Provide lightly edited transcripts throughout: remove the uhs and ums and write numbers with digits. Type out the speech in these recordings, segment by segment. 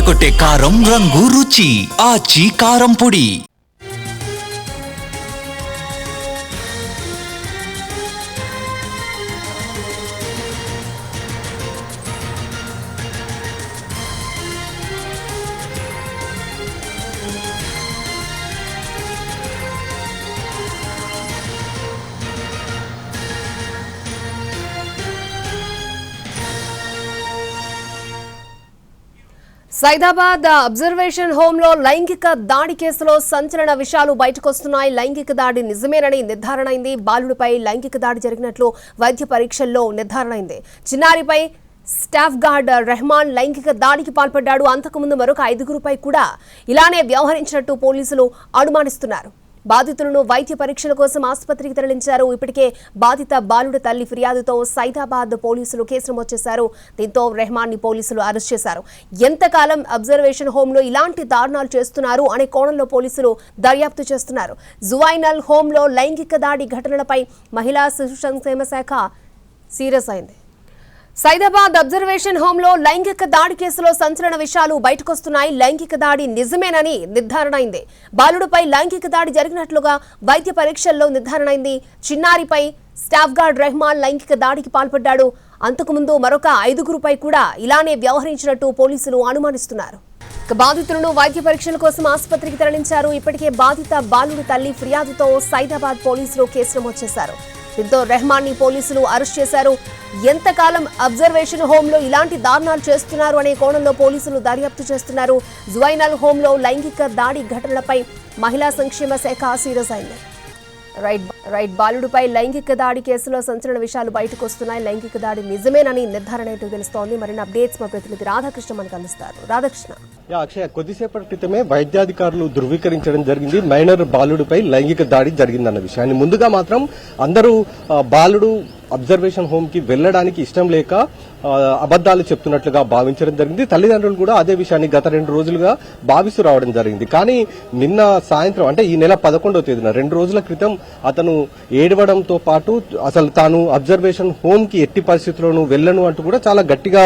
అదరగొట్టే కారం రంగు రుచి ఆచి కారం పొడి. సైదాబాద్ అబ్జర్వేషన్ హోమ్ లో లైంగిక దాడి కేసులో సంచలన విషయాలు బయటకొస్తున్నాయి. లైంగిక దాడి నిజమేనని నిర్ధారణ అయింది. బాలుడిపై లైంగిక దాడి జరిగినట్లు వైద్య పరీక్షల్లో నిర్ధారణ అయింది. చిన్నారిపై స్టాఫ్ గార్డ్ రెహమాన్ లైంగిక దాడికి పాల్పడ్డాడు. అంతకుముందు మరొక 5గురిపై కూడా ఇలానే వ్యవహరించినట్టు పోలీసులు అనుమానిస్తున్నారు. బాధితులను వైద్య పరీక్షల కోసం ఆసుపత్రికి తరలించారు. ఇప్పటికే బాధిత బాలుడి తల్లి ఫిర్యాదుతో సైదాబాద్ పోలీసులు కేసు నమోదు చేశారు. దీంతో రెహమాన్ ని పోలీసులు అరెస్ట్ చేశారు. ఎంతకాలం అబ్జర్వేషన్ హోమ్ లో ఇలాంటి దారుణాలు చేస్తున్నారు అనే కోణంలో పోలీసులు దర్యాప్తు చేస్తున్నారు. జువైనల్ హోమ్ లో లైంగిక దాడి ఘటనలపై మహిళా శిశు సంక్షేమ శాఖ సీరియస్ అయింది. సైదాబాద్ అబ్జర్వేషన్ హోమ్ లో లైంగిక దాడి కేసులో సంచలన విషయాలు బయటకొస్తున్నాయి. లైంగిక దాడి నిజమేనని నిర్ధారణ అయింది. బాలుడిపై లైంగిక దాడి జరిగినట్లుగా వైద్య పరీక్షల్లో నిర్ధారణ అయింది. చిన్నారిపై స్టాఫ్ గార్డ్ రెహమాన్ లైంగిక దాడికి పాల్పడ్డాడు. అంతకుముందు మరొక 5గురిపై కూడా ఇలానే వ్యవహరించినట్టు పోలీసులు అనుమానిస్తున్నారు. బాధితులను వైద్య పరీక్షల కోసం ఆసుపత్రికి తరలించారు. ఇప్పటికే బాధిత బాలుడి తల్లి ఫిర్యాదుతో సైదాబాద్ పోలీసులు కేసు నమోదు చేశారు. దీంతో రెహమాన్ ని పోలీసులు అరెస్ట్ చేశారు. ఎంతకాలం అబ్జర్వేషన్ హోమ్ లో ఇలాంటి దారుణాలు చేస్తున్నారు అనే కోణంలో పోలీసులు దర్యాప్తు చేస్తున్నారు. జువైనల్ హోమ్ లో లైంగిక దాడి ఘటనలపై మహిళా సంక్షేమ శాఖ సీరియస్ అయింది. రైట్ బాలుడిపై లైంగిక దాడి కేసులో సంచలన విషయాలు బయటకు వస్తున్నాయి. లైంగిక దాడి నిజమేనని నిర్ధారణ ఏంటో తెలుస్తోంది. మరిన్ని అప్డేట్స్ మా ప్రతినిధి రాధాకృష్ణ మనకు అందిస్తారు. రాధాకృష్ణ. అక్షయ, కొద్దిసేపటి క్రితమే వైద్యాధికారులు ధృవీకరించడం జరిగింది మైనర్ బాలుడిపై లైంగిక దాడి జరిగిందన్న విషయాన్ని. ముందుగా మాత్రం అందరూ బాలుడు అబ్జర్వేషన్ హోమ్ కి వెళ్లడానికి ఇష్టం లేక అబద్దాలు చెప్తున్నట్లుగా భావించడం జరిగింది. తల్లిదండ్రులు కూడా అదే విషయాన్ని గత 2 రోజులుగా భావిస్తూ రావడం జరిగింది. కానీ నిన్న సాయంత్రం అంటే ఈ నెల 11వ తేదీన 2 రోజుల క్రితం అతను ఏడవడంతో పాటు అసలు తాను అబ్జర్వేషన్ హోమ్ కి ఎట్టి పరిస్థితుల్లోనూ వెళ్లను అంటూ కూడా చాలా గట్టిగా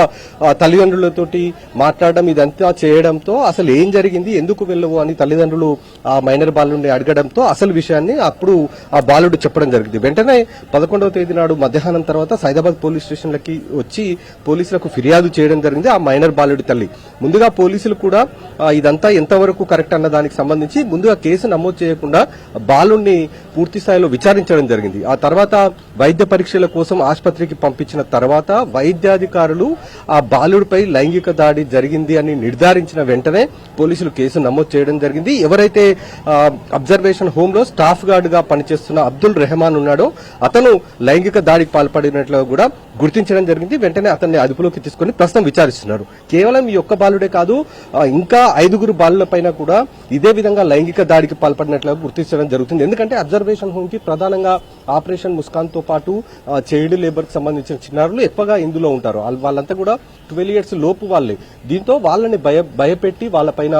తల్లిదండ్రులతోటి మాట్లాడడం ఇదంతా చేయడంతో అసలు ఏం జరిగింది, ఎందుకు వెళ్ళవు అని తల్లిదండ్రులు ఆ మైనర్ బాలుడిని అడగడంతో అసలు విషయాన్ని అప్పుడు ఆ బాలుడు చెప్పడం జరిగింది. వెంటనే 11వ తేదీ నాడు మధ్యాహ్నం తర్వాత సైదాబాద్ పోలీస్ స్టేషన్లకి వచ్చి పోలీసులకు ఫిర్యాదు చేయడం జరిగింది ఆ మైనర్ బాలుడి తల్లి. ముందుగా పోలీసులు కూడా ఇదంతా ఎంతవరకు కరెక్ట్ అన్న దానికి సంబంధించి ముందుగా కేసు నమోదు చేయకుండా బాలుడిని పూర్తి స్థాయిలో విచారించడం జరిగింది. ఆ తర్వాత వైద్య పరీక్షల కోసం ఆసుపత్రికి పంపించిన తర్వాత వైద్యాధికారులు ఆ బాలుడిపై లైంగిక దాడి జరిగింది అని నిర్ధారించిన వెంటనే పోలీసులు కేసు నమోదు చేయడం జరిగింది. ఎవరైతే అబ్జర్వేషన్ హోమ్ లో స్టాఫ్ గార్డ్ గా పనిచేస్తున్న అబ్దుల్ రెహమాన్ ఉన్నాడో అతను లైంగిక దాడికి పాల్పడినట్లు కూడా గుర్తించడం జరిగింది. వెంటనే అతన్ని అదుపులోకి తీసుకుని ప్రస్తుతం విచారిస్తున్నారు. కేవలం ఈ ఒక్క బాలుడే కాదు, ఇంకా 5గురు బాలులపైన కూడా ఇదే విధంగా లైంగిక దాడికి పాల్పడినట్లుగా గుర్తించడం జరుగుతుంది. ఎందుకంటే అబ్జర్వేషన్ హోమ్ కి ప్రధానంగా ఆపరేషన్ ముస్కాన్ తో పాటు చైల్డ్ లేబర్ కి సంబంధించిన చిన్నారులు ఎక్కువగా ఇందులో ఉంటారు. వాళ్ళంతా కూడా 12 years లోపు వాళ్ళే. దీంతో వాళ్ళని భయపెట్టి వాళ్ళపైన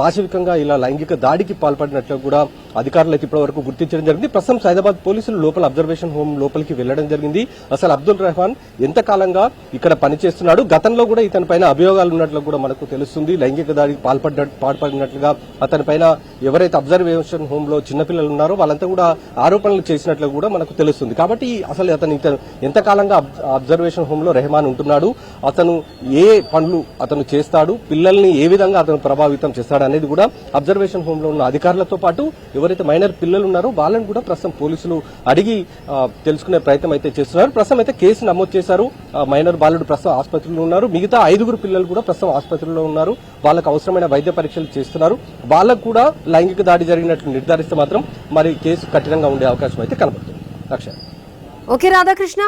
పాశవికంగా ఇలా లైంగిక దాడికి పాల్పడినట్లు కూడా అధికారులు అయితే ఇప్పటి వరకు గుర్తించడం జరిగింది. ప్రస్తుతం సైదాబాద్ పోలీసులు లోపల అబ్జర్వేషన్ హోమ్ లోపలికి వెళ్లడం జరిగింది. అసలు అబ్దుల్ రెహమాన్ ఎంతకాలంగా ఇక్కడ పనిచేస్తున్నాడు, గతంలో కూడా ఇతని పైన అభియోగాలు ఉన్నట్లు కూడా మనకు తెలుస్తుంది. లైంగిక దాడికి పాల్పడినట్లుగా అతని పైన ఎవరైతే అబ్జర్వేషన్ హోమ్ లో చిన్నపిల్లలు ఉన్నారో వాళ్ళంతా కూడా ఆరోపణలు చేసినట్లు కూడా మనకు తెలుస్తుంది. కాబట్టి అసలు అతను ఎంతకాలంగా అబ్జర్వేషన్ హోమ్ లో రెహమాన్ ఉంటున్నాడు, అతను ఏ పనులు అతను చేస్తాడు, పిల్లల్ని ఏ విధంగా అతను ప్రభావితం చేస్తాడు అనేది కూడా అబ్జర్వేషన్ హోమ్ లో ఉన్న అధికారులతో పాటు ఎవరైతే మైనర్ పిల్లలు ఉన్నారో వాళ్ళని కూడా ప్రస్తుతం పోలీసులు అడిగి తెలుసుకునే ప్రయత్నం అయితే చేస్తున్నారు. ప్రస్తుతం అయితే కేసు నమోదు చేశారు. మైనర్ బాలుడు ప్రస్తుతం ఆసుపత్రిలో ఉన్నారు. మిగతా 5గురు పిల్లలు కూడా ప్రస్తుతం ఆసుపత్రిలో ఉన్నారు. వాళ్ళకు అవసరమైన వైద్య పరీక్షలు చేస్తున్నారు. వాళ్ళకు కూడా లైంగిక దాడి జరిగినట్లు నిర్ధారిస్తే మాత్రం మరి కేసు కఠినంగా ఉండే అవకాశం అయితే కనబడుతుంది. ఓకే రాధాకృష్ణ.